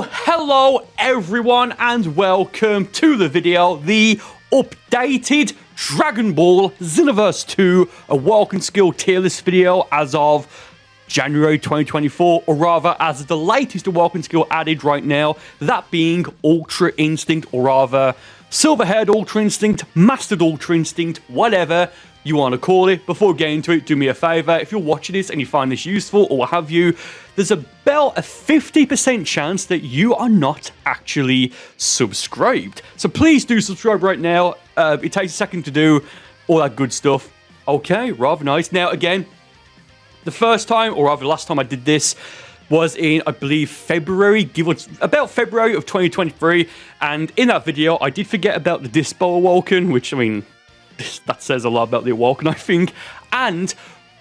Hello everyone and welcome to the video, the updated Dragon Ball Xenoverse 2 Awoken Skill tier list video as of January 2024, or rather as the latest Awoken Skill added right now, that being Ultra Instinct, or rather Silver-Haired Ultra Instinct, Mastered Ultra Instinct, whatever you want to call it. Before getting to it, do me a favor, if you're watching this and you find this useful or what have you, there's about a 50% chance that you are not actually subscribed. So please do subscribe right now. It takes a second to do all that good stuff. Okay, rather nice. Now again, the first time, or rather last time I did this, was in, I believe, February, about February of 2023, and in that video, I did forget about the Dispo Awoken, which, I mean, that says a lot about the Awoken, I think, and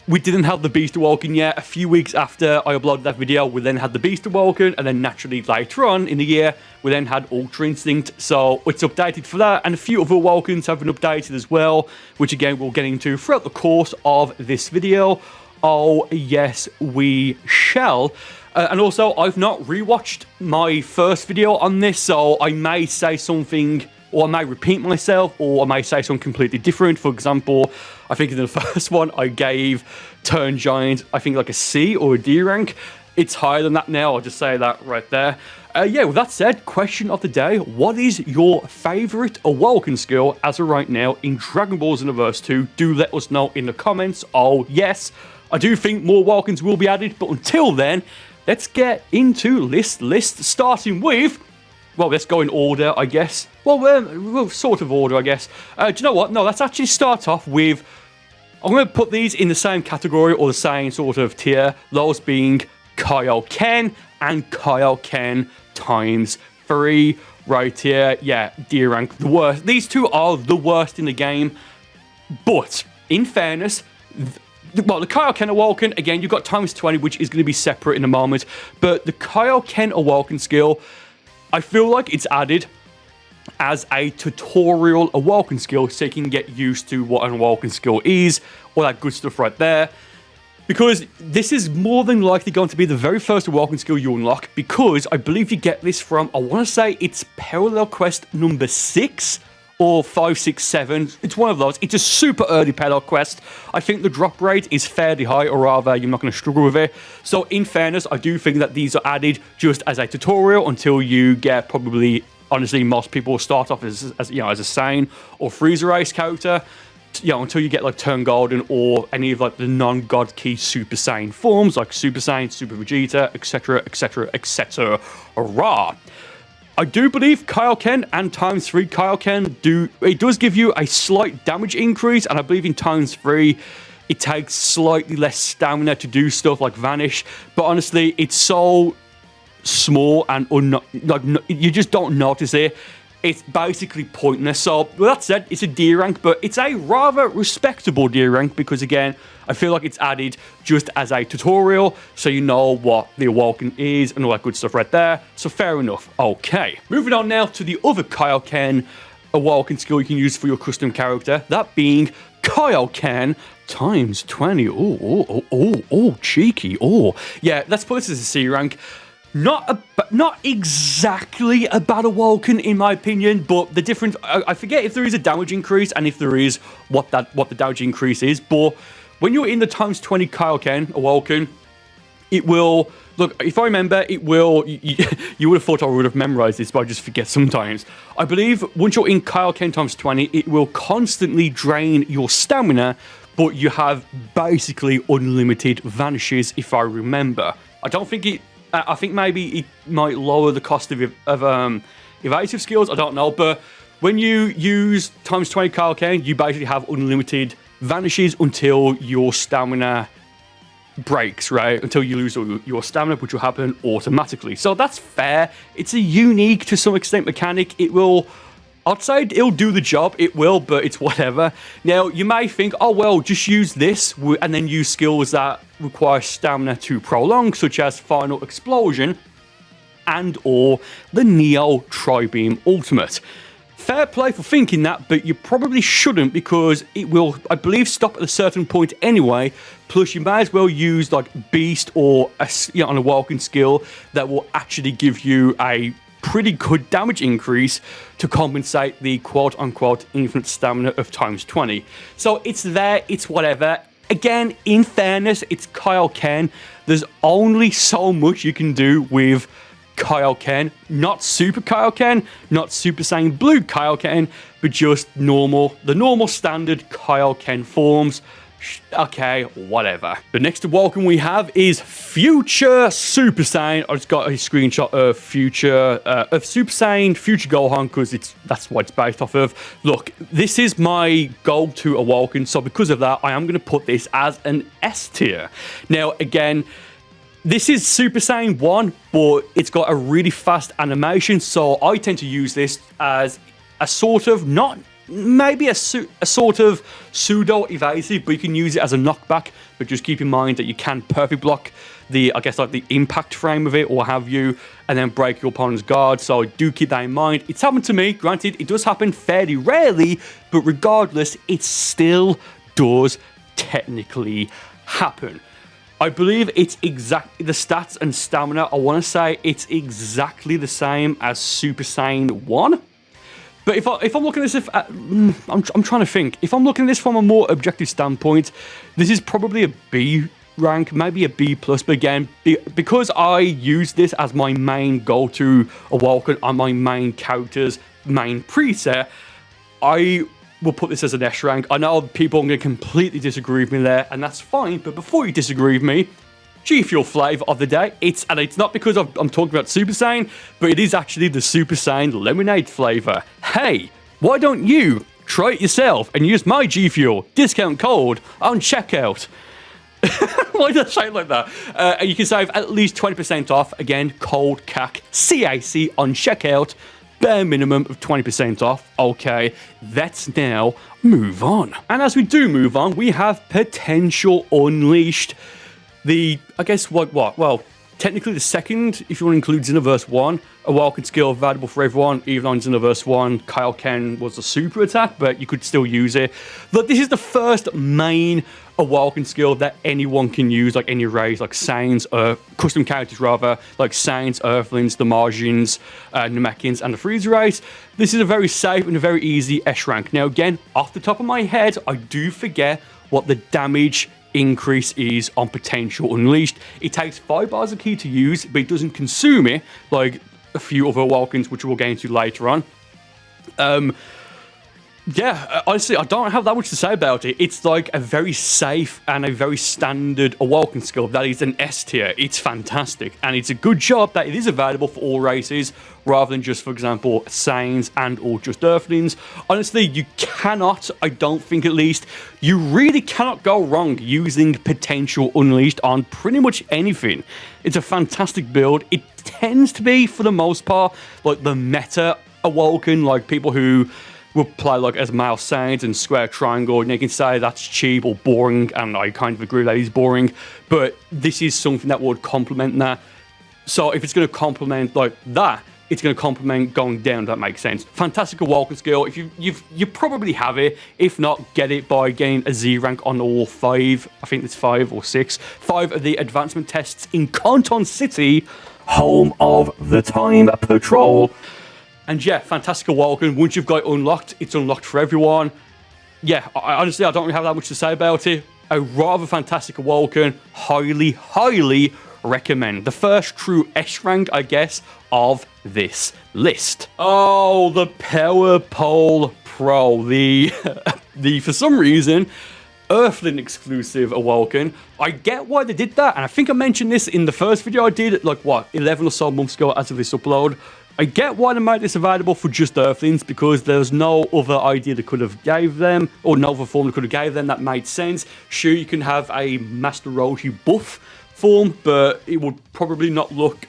we didn't have the Beast Awoken yet. A few weeks after I uploaded that video, we then had the Beast Awoken, and then naturally later on in the year, we then had Ultra Instinct, so it's updated for that, and a few other Awokens have been updated as well, which again, we'll get into throughout the course of this video. Oh, yes, we shall. And also, I've not rewatched my first video on this, so I may say something, or I may repeat myself, or I may say something completely different. For example, I think in the first one, I gave Turn Giant, I think like a C or a D rank. It's higher than that now, I'll just say that right there. Yeah, with that said, question of the day, what is your favourite Awoken skill as of right now in Dragon Ball Xenoverse 2? Do let us know in the comments. Oh, yes. I do think more Awokens will be added, but until then, let's get into list, starting with, well, let's go in order, I guess. Well, sort of order, I guess. Do you know what? No, let's actually start off with, I'm going to put these in the same category, or the same sort of tier, those being Kaioken and Kaioken times 3, right here. Yeah, D rank, the worst. These two are the worst in the game, but in fairness, well, the Kaioken Awoken, again, you've got times 20, which is going to be separate in a moment, but the Kaioken Awoken skill, I feel like it's added as a tutorial Awoken skill, so you can get used to what an Awoken skill is, all that good stuff right there, because this is more than likely going to be the very first Awoken skill you unlock, because I believe you get this from, I want to say it's Parallel Quest number 6, or 5, 6, 7. It's one of those. It's a super early parallel quest. I think the drop rate is fairly high, or rather, you're not going to struggle with it. So, in fairness, I do think that these are added just as a tutorial until you get probably, honestly, most people start off as you know, as a Saiyan or Freezer Race character, you know, until you get like Turn Golden or any of like the non-God Key Super Saiyan forms, like Super Saiyan, Super Vegeta, etc., etc., etc. Hurrah! I do believe Kaioken and times 3 Kaioken it does give you a slight damage increase, and I believe in times 3 it takes slightly less stamina to do stuff like Vanish, but honestly it's so small and you just don't notice it. It's basically pointless. So with that said, it's a D rank, but it's a rather respectable D rank because again, I feel like it's added just as a tutorial, so you know what the Awoken is and all that good stuff right there. So fair enough. Okay, moving on now to the other Kaioken Awoken skill you can use for your custom character, that being Kaioken times 20. Oh, cheeky. Oh, yeah, let's put this as a C rank. Not exactly a bad Awoken in my opinion, but the difference, I forget if there is a damage increase and if there is what the damage increase is, but when you're in the times 20 Kaioken Awoken, it will, look, if I remember, it will, you would have thought I would have memorized this, but I just forget sometimes. I believe once you're in Kaioken times 20, it will constantly drain your stamina, but you have basically unlimited vanishes, if I remember. I don't think it, I think maybe it might lower the cost of evasive skills, I don't know, but when you use times 20 Kaioken, you basically have unlimited vanishes until your stamina breaks, right? Until you lose your stamina, which will happen automatically. So that's fair. It's a unique, to some extent, mechanic. It will, I'd say it'll do the job, it will, but it's whatever. Now, you may think, oh, well, just use this and then use skills that require stamina to prolong, such as Final Explosion and or the Neo Tri-Beam Ultimate. Fair play for thinking that, but you probably shouldn't because it will, I believe, stop at a certain point anyway, Plus, you may as well use like Beast or an Awoken skill that will actually give you a pretty good damage increase to compensate the quote-unquote infinite stamina of times 20. So it's there, it's whatever. Again, in fairness, it's Kaioken. There's only so much you can do with Kaioken, not Super Kaioken, not Super Saiyan Blue Kaioken, but just the normal standard Kaioken forms. Okay, whatever. The next Awoken we have is Future Super Saiyan. I just got a screenshot of Super Saiyan Future Gohan because that's what it's based off of. Look, this is my go-to Awoken, so because of that, I am going to put this as an S tier. Now, again, this is Super Saiyan 1, but it's got a really fast animation, so I tend to use this as a sort of maybe a sort of pseudo-evasive, but you can use it as a knockback. But just keep in mind that you can perfect block the impact frame of it, or have you, and then break your opponent's guard. So do keep that in mind. It's happened to me. Granted, it does happen fairly rarely, but regardless, it still does technically happen. I believe it's exactly the stats and stamina. I want to say it's exactly the same as Super Saiyan 1. But if I'm looking at this, I'm trying to think. If I'm looking at this from a more objective standpoint, this is probably a B rank, maybe a B+. But again, because I use this as my main go-to Awoken on my main character's main preset, I will put this as an S rank. I know people are going to completely disagree with me there, and that's fine. But before you disagree with me, G Fuel flavor of the day. It's not because I'm talking about Super Saiyan, but it is actually the Super Saiyan lemonade flavor. Hey, why don't you try it yourself and use my G Fuel discount code on checkout? Why did I say it like that? And you can save at least 20% off. Again, code CAC on checkout. Bare minimum of 20% off. Okay, let's now move on. And as we do move on, we have Potential Unleashed. Well, technically the second, if you want to include Xenoverse 1, Awoken skill available for everyone. Even on Xenoverse 1, Kaioken was a super attack, but you could still use it. But this is the first main Awoken skill that anyone can use, like any race, like Saiyans, custom characters rather, like Saiyans, Earthlings, the Martians, Namekians, and the Freezer race. This is a very safe and a very easy S rank. Now again, off the top of my head, I do forget what the damage increase is on Potential Unleashed. It takes 5 bars of ki to use, but it doesn't consume it like a few other Awokens, which we'll get into later on. Yeah, honestly, I don't have that much to say about it. It's like a very safe and a very standard Awoken skill that is an S tier. It's fantastic, and it's a good job that it is available for all races, rather than just, for example, Saiyans and or just Earthlings. Honestly, you cannot, I don't think at least, you really cannot go wrong using Potential Unleashed on pretty much anything. It's a fantastic build. It tends to be, for the most part, like the meta Awoken, like people who will play like as male Saiyans and square triangle, and you can say that's cheap or boring, and I kind of agree that is boring, but this is something that would complement that. So if it's going to complement like that, it's going to complement going down, if that makes sense. Fantastic Awoken skill. If you probably have it. If not, get it by getting a Z rank on all 5, I think it's 5 or 6, 5 of the advancement tests in Canton City, home of the Time Patrol. And yeah, fantastic Awoken. Once you've got it unlocked, it's unlocked for everyone. Yeah, honestly, I don't really have that much to say about it. A rather fantastic Awoken. Highly, highly recommend. The first true S rank, I guess, of this list. Oh, the Power Pole Pro. The for some reason, Earthling exclusive Awoken. I get why they did that, and I think I mentioned this in the first video I did, like, 11 or so months ago as of this upload. I get why they made this available for just Earthlings, because there's no other idea they could have gave them, or no other form they could have gave them that made sense. Sure, you can have a Master Roshi buff form, but it would probably not look...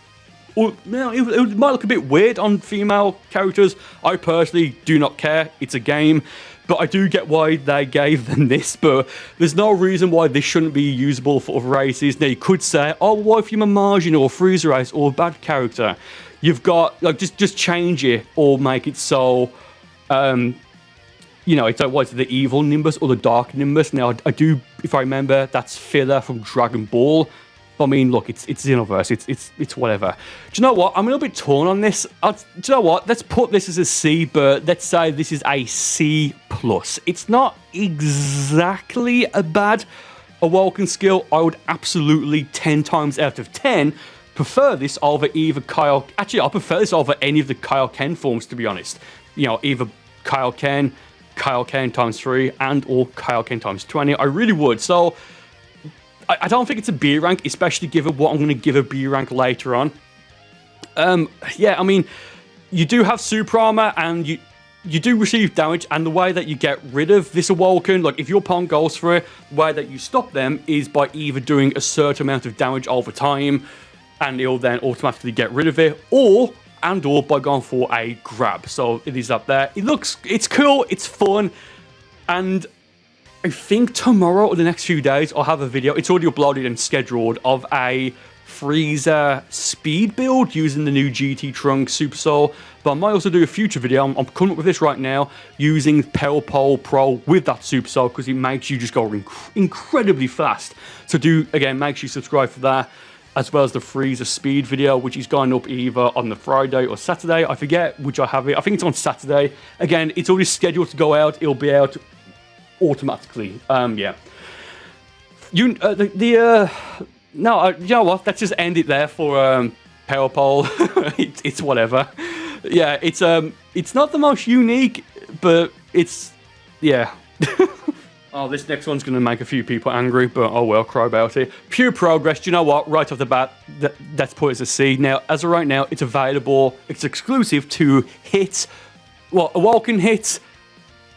Or, it might look a bit weird on female characters. I personally do not care. It's a game. But I do get why they gave them this, but there's no reason why this shouldn't be usable for other races. Now, you could say, oh, what if you're a Martian or a Freezer race or a bad character? You've got, like, just change it or make it so you know, it's like, what is it, the evil Nimbus or the dark Nimbus? Now, I do, if I remember, that's filler from Dragon Ball. I mean, look, it's Xenoverse, it's whatever. Do you know what? I'm a little bit torn on this. Do you know what? Let's put this as a C, but let's say this is a C+. It's not exactly a bad Awoken skill. I would absolutely 10 times out of 10 prefer this over either Kaioken. Actually, I prefer this over any of the Kaioken forms, to be honest. You know, either Kaioken, Kaioken times 3, and or Kaioken times 20. I really would. So I don't think it's a B rank, especially given what I'm going to give a B rank later on. Yeah, I mean, you do have super armor, and you do receive damage, and the way that you get rid of this Awoken, like if your opponent goes for it, the way that you stop them is by either doing a certain amount of damage over time, and it'll then automatically get rid of it, or by going for a grab. So it is up there. It's cool, it's fun, and I think tomorrow or the next few days I'll have a video, it's already uploaded and scheduled, of a Frieza speed build using the new GT Trunk Super Soul. But I might also do a future video, I'm coming up with this right now, using Power Pole Pro with that Super Soul, because it makes you just go incredibly fast. So again, make sure you subscribe for that, as well as the Frieza speed video, which is going up either on the Friday or Saturday. I forget which I have it. I think it's on Saturday. Again, it's already scheduled to go out. It'll be out automatically. Yeah. You know what? Let's just end it there for Power Pole. It's whatever. Yeah, it's not the most unique, but it's, yeah. Oh, this next one's going to make a few people angry, but oh well, cry about it. Pure Progress, do you know what? Right off the bat, let's put it as a C. Now, as of right now, it's available, it's exclusive to hits, well, Awoken hits,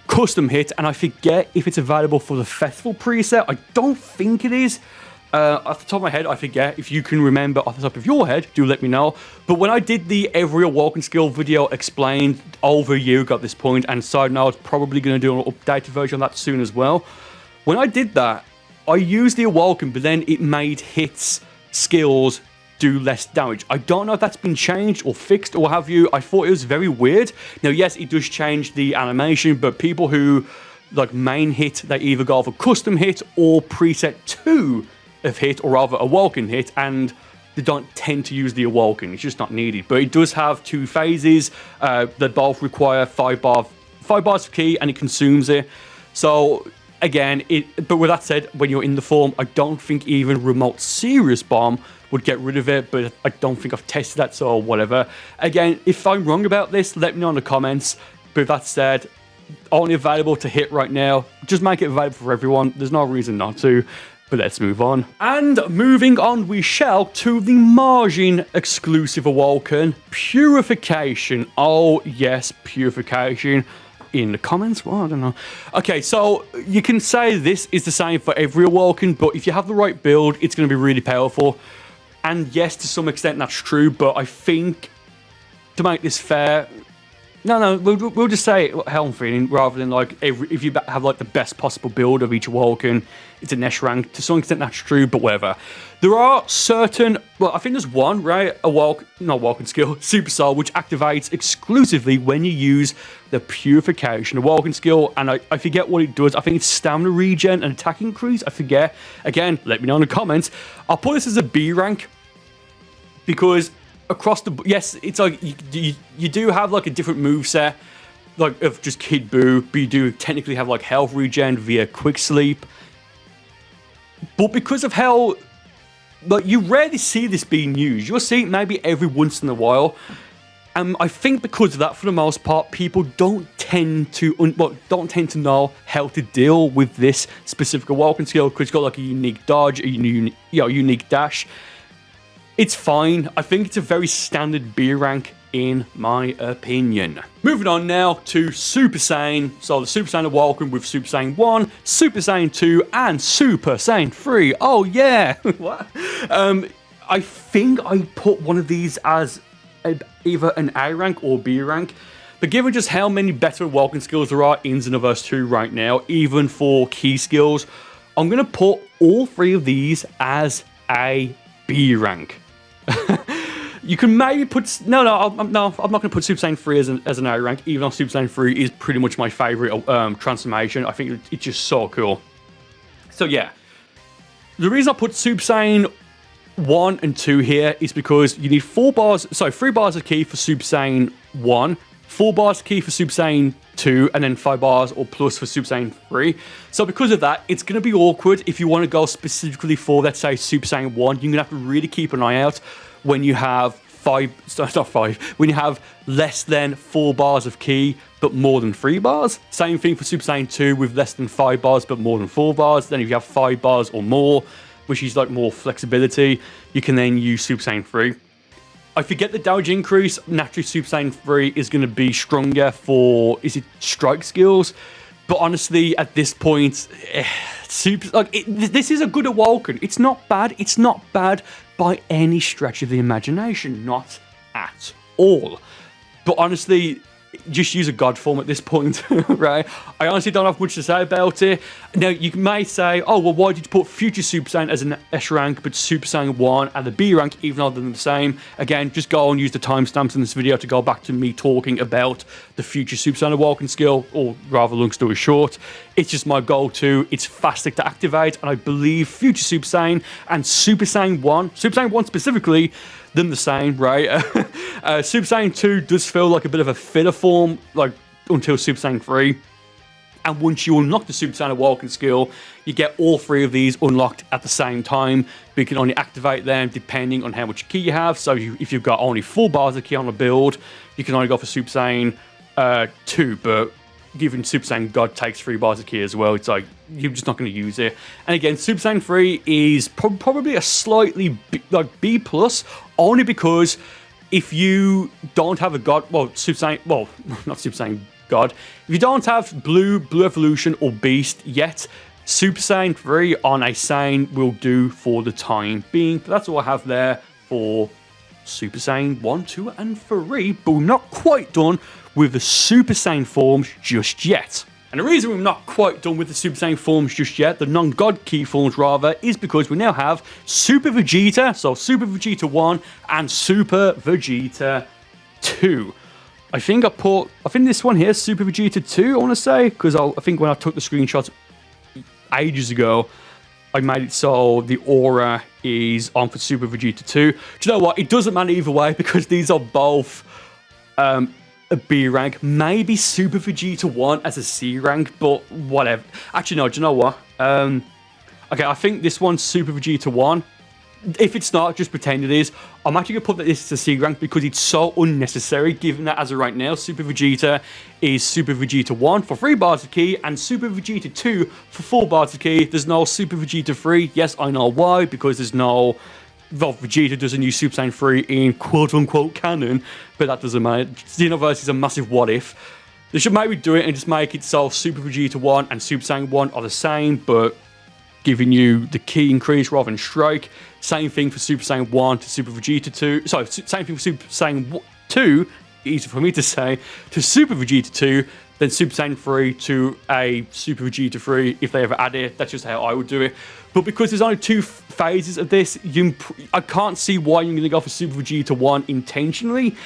custom hits, and I forget if it's available for the Festival preset. I don't think it is. Off the top of my head, I forget. If you can remember off the top of your head, do let me know. But when I did the every Awoken skill video explained over a year ago at this point, and side note, probably going to do an updated version of that soon as well. When I did that, I used the Awoken, but then it made hits, skills do less damage. I don't know if that's been changed or fixed or what have you. I thought it was very weird. Now, yes, it does change the animation, but people who like main hit, they either go for custom hit or preset 2 of hit, or rather Awoken hit, and they don't tend to use the Awoken. It's just not needed. But it does have 2 phases that both require 5 bars of ki, and it consumes it. So again, but with that said, when you're in the form, I don't think even Remote Serious Bomb would get rid of it, but I don't think I've tested that, so whatever. Again, if I'm wrong about this, let me know in the comments. But with that said, only available to hit right now. Just make it available for everyone. There's no reason not to. But let's move on. And moving on, we shall to the Margin exclusive Awoken, Purification. Oh, yes, Purification. In the comments? Well, I don't know. Okay, so you can say this is the same for every Awoken, but if you have the right build, it's going to be really powerful. And yes, to some extent, that's true, but I think to make this fair, no, we'll just say how I'm feeling, rather than like if you have like the best possible build of each Awoken, it's an S rank. To some extent, that's true, but whatever. There are certain, well, I think there's one, right? Awoken skill, Super Soul, which activates exclusively when you use the Purification Awoken skill, and I forget what it does. I think it's stamina regen and attack increase. I forget. Again, let me know in the comments. I'll put this as a B rank because across the, yes, it's like you do have like a different moveset, like of just Kid Buu, but you do technically have like health regen via Quick Sleep. But because of how, like, you rarely see this being used. You'll see it maybe every once in a while. And I think because of that, for the most part, people don't tend to know how to deal with this specific Awoken skill, because it's got like a unique dodge, a unique dash. It's fine. I think it's a very standard B rank in my opinion. Moving on now to Super Saiyan. So the Super Saiyan Awoken with Super Saiyan 1, Super Saiyan 2, and Super Saiyan 3. Oh yeah! What? I think I put one of these as either an A rank or B rank. But given just how many better Awoken skills there are in Xenoverse 2 right now, even for key skills, I'm going to put all 3 of these as a B rank. You can maybe put... No, I'm not going to put Super Saiyan 3 as an A rank, even though Super Saiyan 3 is pretty much my favorite transformation. I think it's just so cool. So, yeah. The reason I put Super Saiyan 1 and 2 here is because you need 3 bars of ki for Super Saiyan 1, 4 bars of ki for Super Saiyan 2, and then 5 bars or plus for Super Saiyan 3. So because of that, it's going to be awkward if you want to go specifically for, let's say, Super Saiyan 1. You're going to have to really keep an eye out when you have when you have less than 4 bars of ki, but more than 3 bars. Same thing for Super Saiyan 2 with less than 5 bars, but more than 4 bars. Then if you have 5 bars or more, which is like more flexibility, you can then use Super Saiyan 3. I forget the damage increase. Naturally, Super Saiyan 3 is going to be stronger for, strike skills? But honestly, at this point, this is a good Awoken. It's not bad. It's not bad by any stretch of the imagination. Not at all. But honestly, just use a God form at this point, right? I honestly don't have much to say about it. Now, you may say, oh, well, why did you put Future Super Saiyan as an S rank, but Super Saiyan 1 at the B rank, even though they're the same? Again, just go and use the timestamps in this video to go back to me talking about the Future Super Saiyan Awoken skill, or rather, long story short, it's just my go-to. It's faster to activate, and I believe Future Super Saiyan and Super Saiyan 1 specifically, them the same, right? Super Saiyan 2 does feel like a bit of a filler form, like until Super Saiyan 3. And once you unlock the Super Saiyan Awoken skill, you get all 3 of these unlocked at the same time. But you can only activate them depending on how much ki you have. So if you've got only 4 bars of ki on a build, you can only go for Super Saiyan 2. But given Super Saiyan God takes 3 bars of ki as well, it's like you're just not going to use it. And again, Super Saiyan 3 is probably a slightly B plus, only because if you don't have a God, not Super Saiyan God, if you don't have Blue Evolution or Beast yet, Super Saiyan 3 on a Saiyan will do for the time being. But that's all I have there for Super Saiyan 1, 2, and 3. But we're not quite done with the Super Saiyan forms just yet. And the reason we're not quite done with the Super Saiyan forms just yet, the non-God ki forms rather, is because we now have Super Vegeta, so Super Vegeta 1 and Super Vegeta 2. I think this one here, Super Vegeta 2, I want to say, because I think when I took the screenshots ages ago, I made it so the aura is on for Super Vegeta 2. Do you know what? It doesn't matter either way, because these are both a B rank. Maybe Super Vegeta 1 as a C rank, but whatever. Actually, no, do you know what? Okay, I think this one's Super Vegeta 1. If it's not, just pretend it is. I'm actually going to put this as a C rank because it's so unnecessary, given that as of right now, Super Vegeta is Super Vegeta 1 for 3 bars of ki and Super Vegeta 2 for 4 bars of ki. There's no Super Vegeta 3. Yes, I know why, because there's no... Well, Vegeta doesn't use Super Saiyan 3 in quote-unquote canon, but that doesn't matter. Xenoverse is a massive what-if. They should maybe do it and just make it so Super Vegeta 1 and Super Saiyan 1 are the same, but giving you the ki increase rather than strike. Same thing for Super Saiyan 1 to Super Vegeta 2. Sorry, same thing for Super Saiyan 2, easy for me to say, to Super Vegeta 2, then Super Saiyan 3 to a Super Vegeta 3 if they ever add it. That's just how I would do it. But because there's only 2 phases of this, I can't see why you're going to go for Super Vegeta 1 intentionally,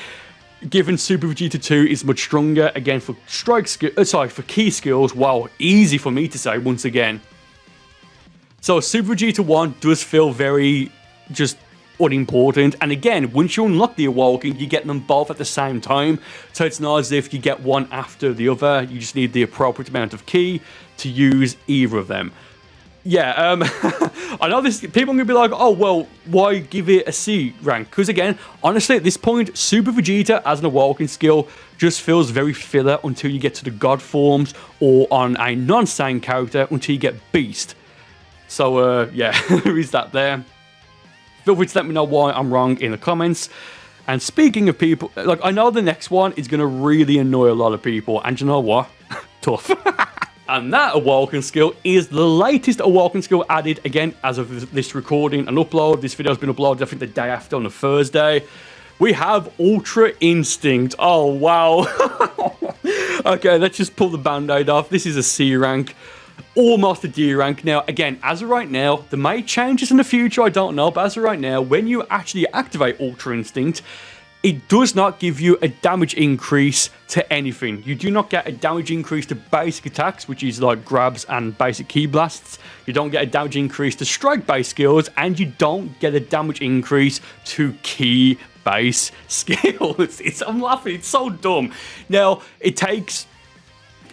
given Super Vegeta 2 is much stronger, again, for for ki skills. Wow, easy for me to say once again. So Super Vegeta 1 does feel very just unimportant, and again, once you unlock the Awoken, you get them both at the same time, so it's not as if you get one after the other. You just need the appropriate amount of ki to use either of them. Yeah, I know this. People are going to be like, oh, well, why give it a C rank? Because again, honestly, at this point, Super Vegeta as an Awoken skill just feels very filler until you get to the God forms, or on a non-Saiyan character until you get Beast. So, yeah, there is that there. Feel free to let me know why I'm wrong in the comments. And speaking of people, like, I know the next one is going to really annoy a lot of people, and you know what? Tough. And that Awoken skill is the latest Awoken skill added, again, as of this recording and upload. This video has been uploaded, I think, the day after on a Thursday. We have Ultra Instinct. Oh, wow. Okay, let's just pull the band-aid off. This is a C rank. almost a D rank. Now, again, as of right now, there may changes in the future, I don't know, but as of right now, when you actually activate Ultra Instinct, it does not give you a damage increase to anything. You do not get a damage increase to basic attacks, which is like grabs and basic ki blasts. You don't get a damage increase to strike-based skills, and you don't get a damage increase to ki-based skills. I'm laughing, it's so dumb. Now, it takes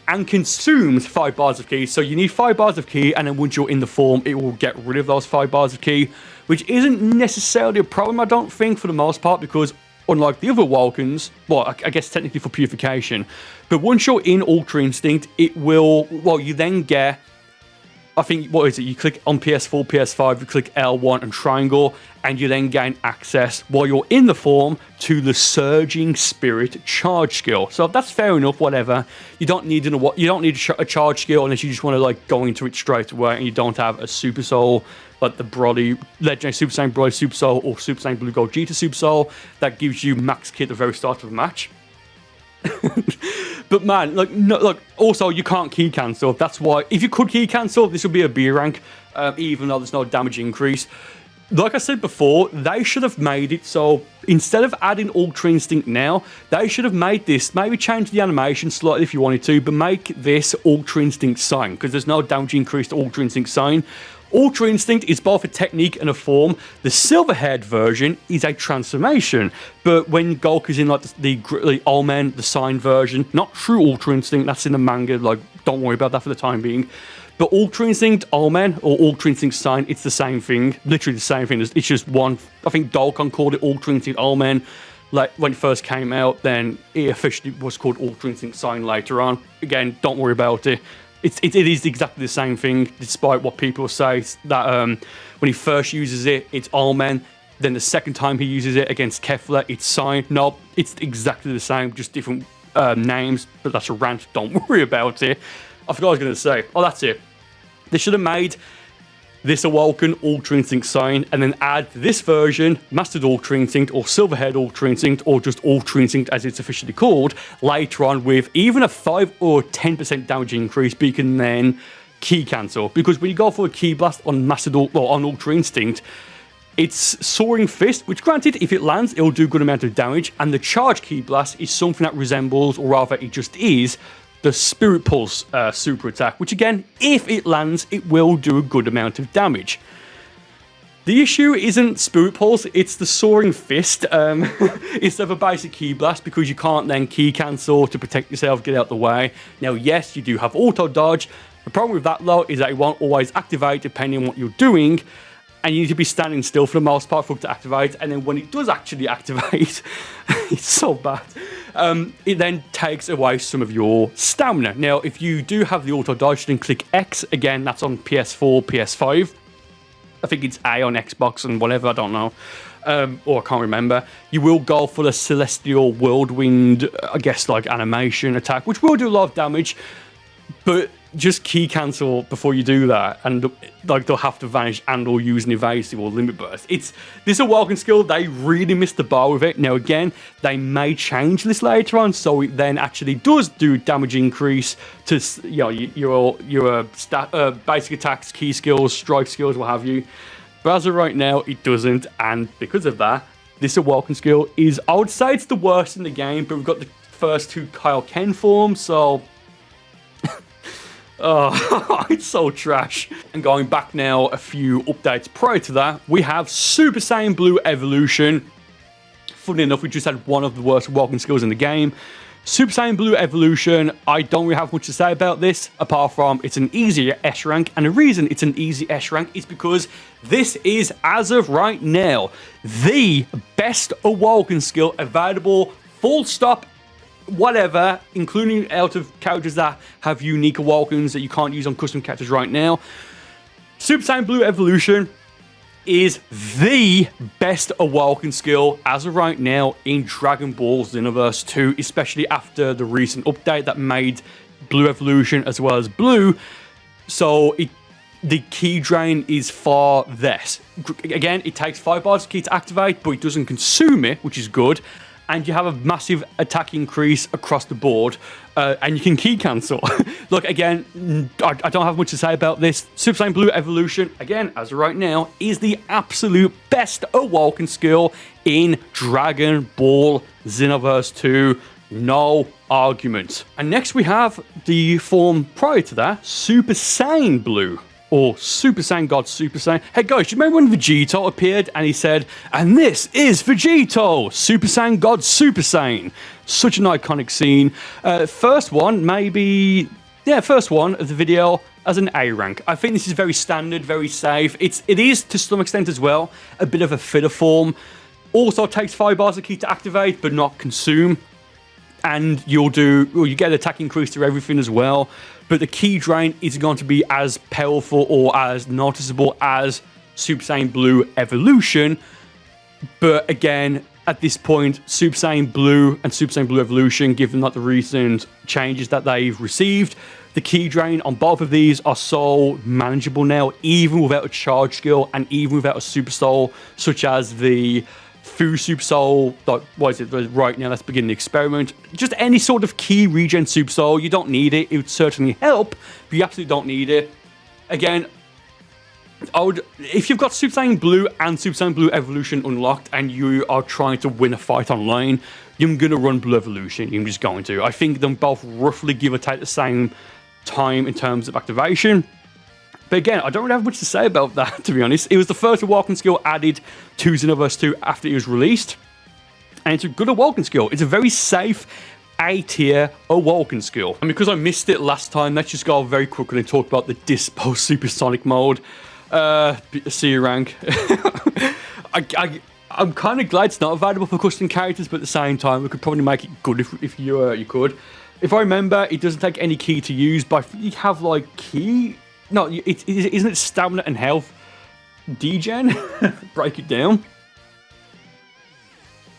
and consumes 5 bars of ki, so you need 5 bars of ki, and then once you're in the form, it will get rid of those 5 bars of ki, which isn't necessarily a problem, I don't think, for the most part, because unlike the other Awokens, well, I guess technically for Purification, but once you're in Ultra Instinct, it will, well, you then get, I think, what is it, you click on PS4, PS5, you click L1 and triangle, and you then gain access, while you're in the form, to the Surging Spirit charge skill. So that's fair enough, whatever. You don't need a charge skill unless you just want to, like, go into it straight away, and you don't have a Super Soul, like the Broly, Legendary Super Saiyan Broly Super Soul, or Super Saiyan Blue Gold Vegeta Super Soul, that gives you max kit at the very start of a match. But man, like, no, look, also you can't key cancel. That's why, if you could key cancel, this would be a B rank, even though there's no damage increase. Like I said before, they should have made it so instead of adding Ultra Instinct now, they should have made this, maybe change the animation slightly if you wanted to, but make this Ultra Instinct Sign, because there's no damage increase to Ultra Instinct Sign. Ultra Instinct is both a technique and a form. The silver-haired version is a transformation, but when Goku's in like the Old Man, the Sign version, not true Ultra Instinct, that's in the manga, like, don't worry about that for the time being. But Ultra Instinct Old Man, or Ultra Instinct Sign, it's the same thing, literally the same thing. It's just one, I think Dokkan called it Ultra Instinct Old Man, like, when it first came out, then it officially was called Ultra Instinct Sign later on. Again, don't worry about it. It is exactly the same thing, despite what people say, that when he first uses it, it's Allman. Then the second time he uses it against Kefla, it's Sign. No, it's exactly the same, just different names, but that's a rant, don't worry about it. I forgot what I was going to say. Oh, that's it. They should have made this Awoken Ultra Instinct Sign, and then add this version, Mastered Ultra Instinct, or Silverhaired Ultra Instinct, or just Ultra Instinct as it's officially called, later on with even a 5 or 10% damage increase, but you can then key cancel. Because when you go for a Ki Blast on Mastered or on Ultra Instinct, it's Soaring Fist, which granted, if it lands, it'll do a good amount of damage, and the Charge Ki Blast is something that resembles, or rather it just is, the Spirit Pulse super attack, which again, if it lands, it will do a good amount of damage. The issue isn't Spirit Pulse, it's the Soaring Fist instead of a basic Ki Blast, because you can't then key cancel to protect yourself, get out the way. Now, yes, you do have auto dodge. The problem with that, though, is that it won't always activate depending on what you're doing, and you need to be standing still for the most part for it to activate, and then when it does actually activate, it's so bad, it then takes away some of your stamina. Now, if you do have the auto dodge, then click X, again, that's on PS4, PS5, I think it's A on Xbox and whatever, I don't know, or I can't remember. You will go for the Celestial Whirlwind, I guess, like animation attack, which will do a lot of damage, but just key cancel before you do that, and like they'll have to vanish and or use an evasive or limit burst. This Awoken skill, they really missed the bar with it. Now again, they may change this later on, so it then actually does do damage increase to, you know, your basic attacks, key skills, strike skills, what have you. But as of right now, it doesn't, and because of that, this Awoken skill is, I would say it's the worst in the game, but we've got the first 2 Kaioken forms, so oh, it's so trash. And going back now a few updates prior to that, we have Super Saiyan Blue Evolution. Funny enough, we just had one of the worst Awoken skills in the game. Super Saiyan Blue Evolution, I don't really have much to say about this, apart from it's an easy S rank, and the reason it's an easy S rank is because this is, as of right now, the best Awoken skill available, full stop, whatever, including out of characters that have unique Awokens that you can't use on custom characters right now. Super Saiyan Blue Evolution is the best Awoken skill as of right now in Dragon Ball Xenoverse 2, especially after the recent update that made Blue Evolution as well as Blue. So the key drain is far less. Again, it takes 5 bars of key to activate, but it doesn't consume it, which is good. and you have a massive attack increase across the board, and you can key cancel. Look, again, I don't have much to say about this. Super Saiyan Blue Evolution, again, as of right now, is the absolute best Awoken skill in Dragon Ball Xenoverse 2. No argument. And next we have the form prior to that, Super Saiyan Blue. Or Super Saiyan God Super Saiyan. Hey guys, do you remember when Vegeta appeared and he said, "And this is Vegeta, Super Saiyan God Super Saiyan." Such an iconic scene. First one of the video as an A rank. I think this is very standard, very safe. It is to some extent as well a bit of a filler form. Also takes 5 bars of key to activate, but not consume. And you get attack increase to everything as well. But the key drain isn't going to be as powerful or as noticeable as Super Saiyan Blue Evolution. But again, at this point, Super Saiyan Blue and Super Saiyan Blue Evolution, given like the recent changes that they've received, the key drain on both of these are so manageable now, even without a charge skill and even without a Super Soul, such as the Fu Super Soul, like, what is it right now? Let's begin the experiment. Just any sort of key regen Super Soul, you don't need it. It would certainly help, but you absolutely don't need it. Again, if you've got Super Saiyan Blue and Super Saiyan Blue Evolution unlocked and you are trying to win a fight online, you're going to run Blue Evolution. You're just going to. I think them both roughly give or take the same time in terms of activation. But again, I don't really have much to say about that, to be honest. It was the first Awoken skill added to Xenoverse 2 after it was released. And it's a good Awoken skill. It's a very safe A-tier Awoken skill. And because I missed it last time, let's just go very quickly and talk about the Dispo Supersonic Mode. C rank. I'm kind of glad it's not available for custom characters, but at the same time, we could probably make it good if you could. If I remember, it doesn't take any key to use, but you have like key... No, isn't it stamina and health degen? Break it down.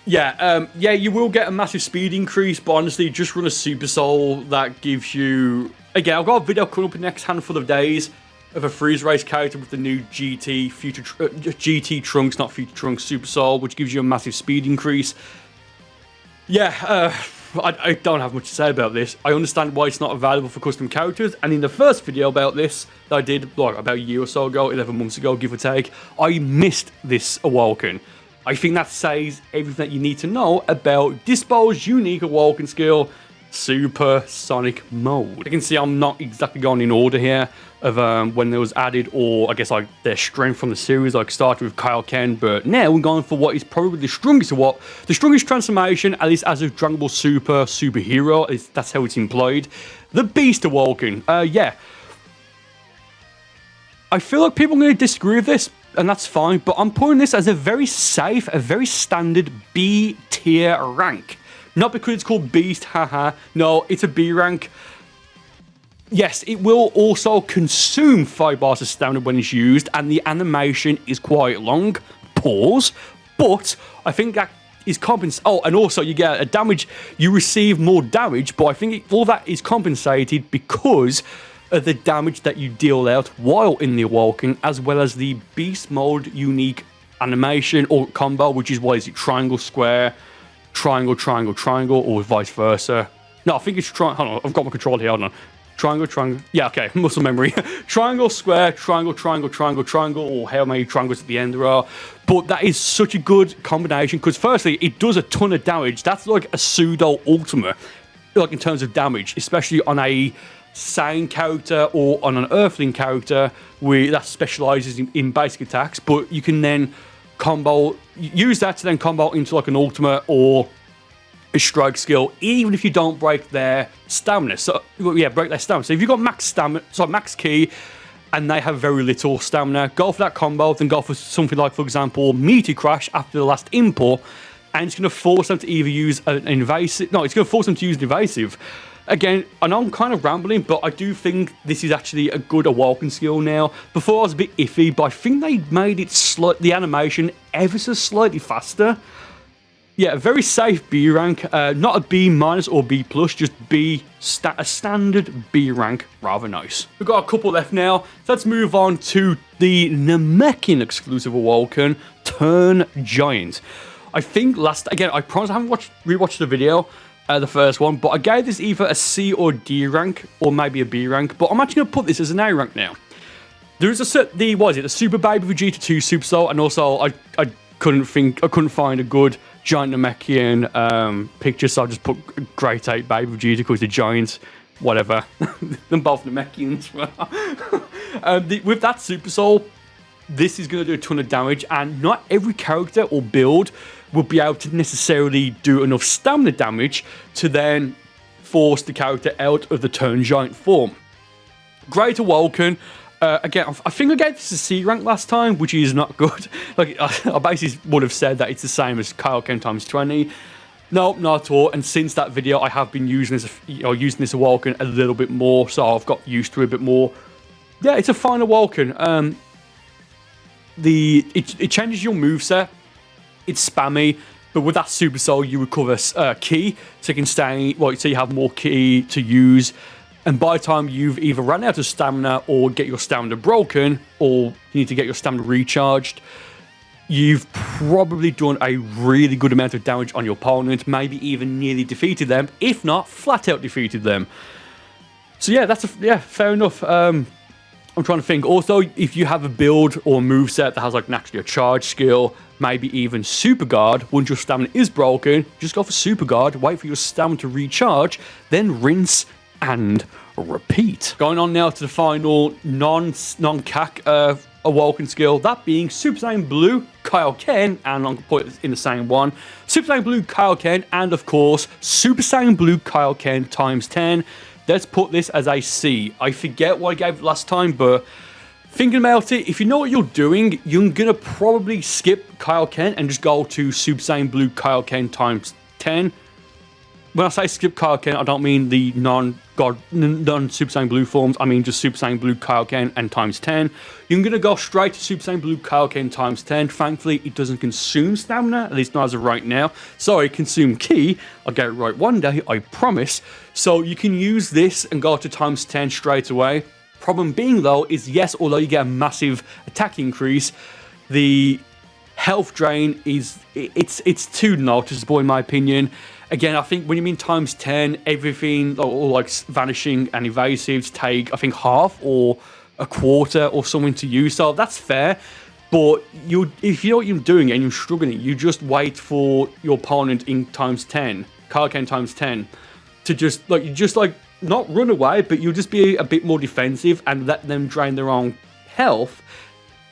Yeah, you will get a massive speed increase, but honestly, just run a Super Soul that gives you... Again, I've got a video coming up in the next handful of days of a freeze race character with the new GT Trunks, not Future Trunks, Super Soul, which gives you a massive speed increase. Yeah, I don't have much to say about this. I understand why it's not available for custom characters, and in the first video about this that I did like about a year or so ago, 11 months ago, give or take, I missed this Awoken. I think that says everything that you need to know about Dispo's unique Awoken skill, Supersonic Mode. You can see I'm not exactly going in order here of when it was added, or I guess like their strength from the series. Like started with Kaioken, but now we're going for what is probably the strongest transformation, at least as a Dragon Ball Super superhero. That's how it's implied. The Beast Awoken. Yeah. I feel like people are going to disagree with this, and that's fine, but I'm putting this as a very safe, a very standard B tier rank. Not because it's called Beast, haha. No, it's a B rank. Yes, it will also consume 5 bars of stamina when it's used, and the animation is quite long. Pause. But I think that is compensated. Oh, and also you get a damage. You receive more damage, but I think all that is compensated because of the damage that you deal out while in the Awoken, as well as the Beast Mode unique animation or combo, which is, what is it, triangle, square, triangle, triangle, triangle, or vice versa. No, I think it's hold on, I've got my controller here, hold on. Triangle, triangle, yeah, okay, muscle memory. Triangle, square, triangle, triangle, triangle, triangle, or how many triangles at the end there are. But that is such a good combination, because firstly, it does a ton of damage. That's like a pseudo ultimate, like in terms of damage, especially on a Saiyan character or on an Earthling character that specializes in basic attacks, but you can then use that to then combo into like an ultimate or a strike skill, even if you don't break their stamina. So yeah, break their stamina. So if you've got max stamina, so max key, and they have very little stamina, go for that combo, then go for something like, for example, Meteor Crash after the last import, and it's going to force them to either use an invasive. No, it's going to force them to use an evasive. Again, I know I'm kind of rambling, but I do think this is actually a good Awoken skill now. Before I was a bit iffy, but I think they made it the animation ever so slightly faster. Yeah, a very safe B rank, not a B minus or B plus, just a standard B rank, rather nice. We've got a couple left now, so let's move on to the Namekian exclusive Awoken, Turn Giant. I think again, I promise I haven't rewatched the video, the first one, but I gave this either a C or D rank, or maybe a B rank, but I'm actually going to put this as an A rank now. There is the Super Baby Vegeta 2 Super Soul, and also I couldn't find a good giant Namekian picture, so I just put Great 8 Baby Vegeta because the giant, whatever. Them both Namekians. With that Super Soul, this is going to do a ton of damage, and not every character or build will be able to necessarily do enough stamina damage to then force the character out of the turn giant form. Great Awoken. Again, I think I gave this a C rank last time, which is not good. Like, I basically would have said that it's the same as Kaioken times 20. No, not at all. And since that video, I have been using this Awoken a little bit more, so I've got used to it a bit more. Yeah, it's a fine Awoken. It changes your moveset. It's spammy, but with that Super Soul, you recover ki, so you can so you have more ki to use. And by the time you've either run out of stamina or get your stamina broken, or you need to get your stamina recharged, you've probably done a really good amount of damage on your opponent, maybe even nearly defeated them, if not flat out defeated them. So yeah, fair enough. I'm trying to think. Also, if you have a build or moveset that has like naturally a charge skill, maybe even Super Guard, once your stamina is broken, just go for Super Guard, wait for your stamina to recharge, then rinse and repeat. Going on now to the final non-CAC Awoken skill, that being Super Saiyan Blue Kaioken, and I'm going to put it in the same one. Super Saiyan Blue Kaioken, and of course, Super Saiyan Blue Kaioken times 10. Let's put this as a C. I forget what I gave it last time, but thinking about it, if you know what you're doing, you're going to probably skip Kaioken and just go to Super Saiyan Blue Kaioken times 10. When I say skip Kaioken, I don't mean the non-Super Saiyan Blue forms. I mean just Super Saiyan Blue Kaioken and times 10. You're going to go straight to Super Saiyan Blue Kaioken times 10. Thankfully, it doesn't consume stamina, at least not as of right now. Sorry, consume ki. I'll get it right one day, I promise. So you can use this and go to times 10 straight away. Problem being, though, is yes, although you get a massive attack increase, the health drain it's too noticeable in my opinion. Again, I think when you mean times 10, everything, or like vanishing and evasives take, I think, half or a quarter or something to use. So that's fair. But if you know what you're doing and you're struggling, you just wait for your opponent in times 10, Kaioken times 10, to just not run away, but you'll just be a bit more defensive and let them drain their own health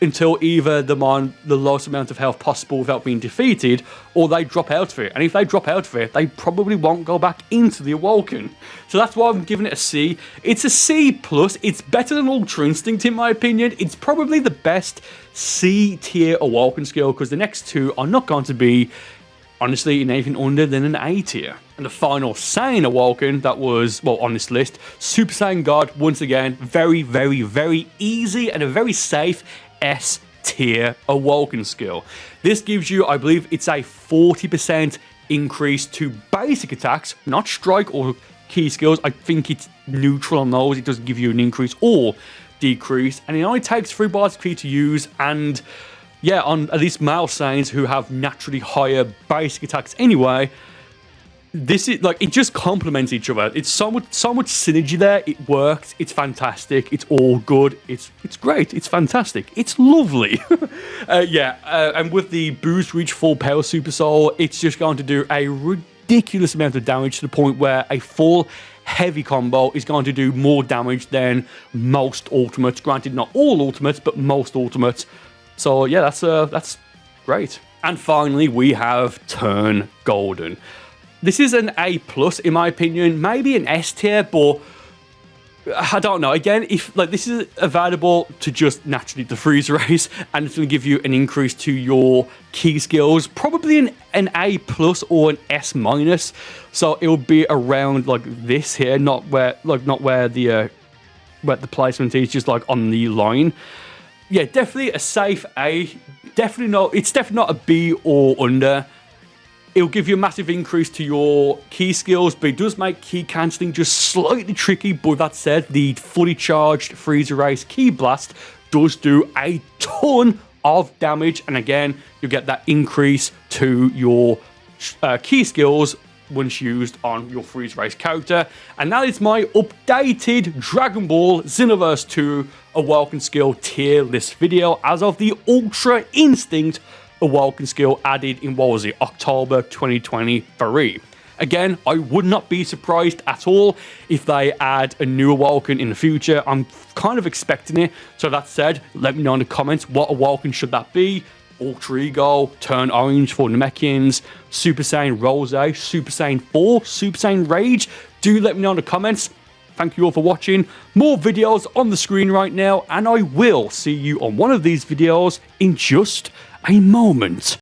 until either they're on the lowest amount of health possible without being defeated, or they drop out of it. And if they drop out of it, they probably won't go back into the Awoken. So that's why I'm giving it a C. It's a C+. It's better than Ultra Instinct in my opinion. It's probably the best C tier Awoken skill, because the next two are not going to be, honestly, in anything under than an A tier. And the final Saiyan Awoken that was, well, on this list, Super Saiyan God, once again, very, very, very easy and a very safe S tier Awoken skill. This gives you, I believe it's a 40% increase to basic attacks, not strike or key skills. I think it's neutral on those. It doesn't give you an increase or decrease. And it only takes 3 bars of key to use. And yeah, on at least male Saiyans who have naturally higher basic attacks anyway, this is like, it just complements each other. It's so much synergy there. It works. It's fantastic. It's all good. It's great. It's fantastic. It's lovely. And with the Boost Reach Full Power Super Soul, it's just going to do a ridiculous amount of damage to the point where a full heavy combo is going to do more damage than most ultimates. Granted, not all ultimates, but most ultimates. So yeah, that's great. And finally, we have Turn Golden. This is an A+ in my opinion, maybe an S tier, but I don't know. Again, if like this is available to just naturally the freeze race, and it's going to give you an increase to your key skills, probably an A+ or an S-. So it will be around like this here, not where the placement is, just like on the line. Yeah, definitely a safe A. It's definitely not a B or under. It'll give you a massive increase to your key skills, but it does make key cancelling just slightly tricky. But that said, the fully charged Freezer Race Key Blast does do a ton of damage, and again, you get that increase to your key skills once used on your freeze race character. And that is my updated Dragon Ball Xenoverse 2 Awoken Skill tier list video as of the Ultra Instinct Awoken Skill added in, what was it, October 2023. Again, I would not be surprised at all if they add a new Awoken in the future. I'm kind of expecting it. So that said, let me know in the comments, what Awoken should that be? Ultra Ego, Turn Orange for Namekians, Super Saiyan Rose, Super Saiyan 4, Super Saiyan Rage. Do let me know in the comments. Thank you all for watching. More videos on the screen right now, and I will see you on one of these videos in just a moment.